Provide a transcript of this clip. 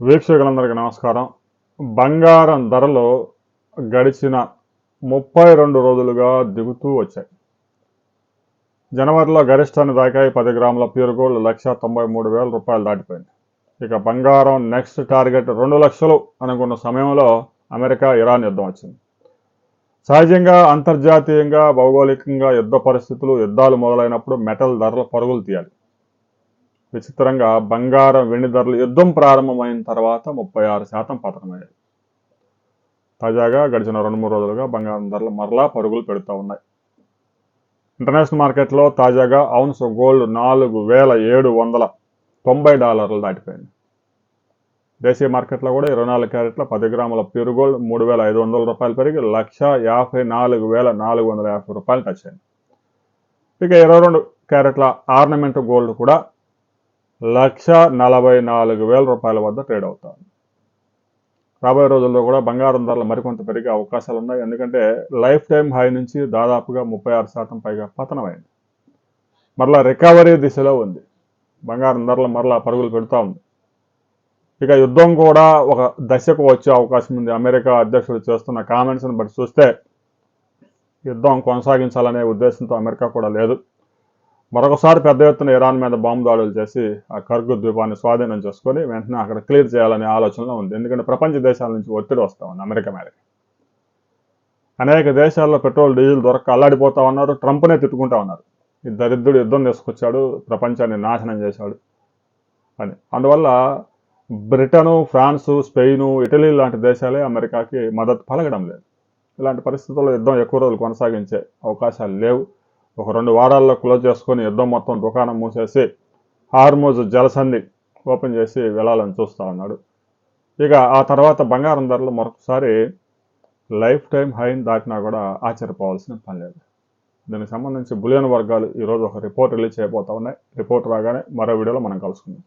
వీక్షకులందరికీ నమస్కారం. బంగారం ధరలు గడిచిన 32 రోజులుగా దిగుతూ వచ్చాయి. జనవరిలో గరిష్టాన్ని దాకాయి. 10 గ్రాముల ప్యూర్ గోల్డ్ 1,93,000 రూపాయలు దాటిపోయింది. ఇక బంగారం నెక్స్ట్ టార్గెట్ 2 లక్షలు అనుకున్న సమయంలో అమెరికా ఇరాన్ యుద్ధం వచ్చింది. సహజంగా అంతర్జాతీయంగా భౌగోళికంగా యుద్ధ పరిస్థితులు యుద్ధాలు మొదలైనప్పుడు మెటల్ ధరలు పరుగులు తీయాలి. విచిత్రంగా బంగారం వెండి ధరలు యుద్ధం ప్రారంభమైన తర్వాత 36% పతనమయ్యాయి. తాజాగా గడిచిన 2-3 రోజులుగా బంగారం ధరలు మరలా పరుగులు పెడుతూ ఉన్నాయి. ఇంటర్నేషనల్ మార్కెట్లో తాజాగా ఔన్స్ గోల్డ్ $4,790 దాటిపోయింది. దేశీయ మార్కెట్లో కూడా 24 క్యారెట్ల 10 గ్రాముల ప్యూర్ గోల్డ్ $3,500 పెరిగి 1,54,450 టచ్ అయింది. ఇక 22 క్యారెట్ల ఆర్నమెంట్ గోల్డ్ కూడా 1,44,000 వద్ద ట్రేడ్ అవుతుంది. రాబోయే రోజుల్లో కూడా బంగారం ధరలు మరికొంత పెరిగే అవకాశాలు ఉన్నాయి. ఎందుకంటే లైఫ్ టైం హై నుంచి దాదాపుగా 36% పైగా పతనమైంది. మరలా రికవరీ దిశలో ఉంది. బంగారం ధరలు మరలా పరుగులు పెడుతూ ఉంది. ఇక యుద్ధం కూడా ఒక దశకు వచ్చే అవకాశం ఉంది. అమెరికా అధ్యక్షుడు చేస్తున్న కామెంట్స్ని బట్టి చూస్తే యుద్ధం కొనసాగించాలనే ఉద్దేశంతో అమెరికా కూడా లేదు. మరొకసారి పెద్ద ఎత్తున ఇరాన్ మీద బాంబు దాడులు చేసి ఆ కర్గు ద్వీపాన్ని స్వాధీనం చేసుకొని వెంటనే అక్కడ క్లియర్ చేయాలనే ఆలోచనలో ఉంది. ఎందుకంటే ప్రపంచ దేశాల నుంచి ఒత్తిడి వస్తూ ఉంది అమెరికా మీదకి. అనేక దేశాల్లో పెట్రోల్ డీజిల్ దొరక్క అల్లాడిపోతా ఉన్నారు. ట్రంప్నే తిట్టుకుంటా ఉన్నారు. ఈ దరిద్రుడు యుద్ధం తీసుకొచ్చాడు, ప్రపంచాన్ని నాశనం చేశాడు అని. అందువల్ల బ్రిటను, ఫ్రాన్సు, స్పెయిను, ఇటలీ లాంటి దేశాలే అమెరికాకి మద్దతు పలకడం లేదు. ఇలాంటి పరిస్థితుల్లో యుద్ధం ఎక్కువ రోజులు కొనసాగించే అవకాశాలు లేవు. ఒక 2 వారాల్లో క్లోజ్ చేసుకొని యుద్ధం మొత్తం దుకాణం మూసేసి హార్మోజ్ జలసంధి ఓపెన్ చేసి వెళ్ళాలని చూస్తూ ఉన్నాడు. ఇక ఆ తర్వాత బంగారం ధరలు మరొకసారి లైఫ్ టైం హైని దాటినా కూడా ఆశ్చర్యపోవాల్సిన పని లేదు. దీనికి సంబంధించి బులియన్ వర్గాలు ఈరోజు ఒక రిపోర్ట్ రిలీజ్ చేయబోతా ఉన్నాయి. రిపోర్ట్ రాగానే మరో వీడియోలో మనం కలుసుకుందాం.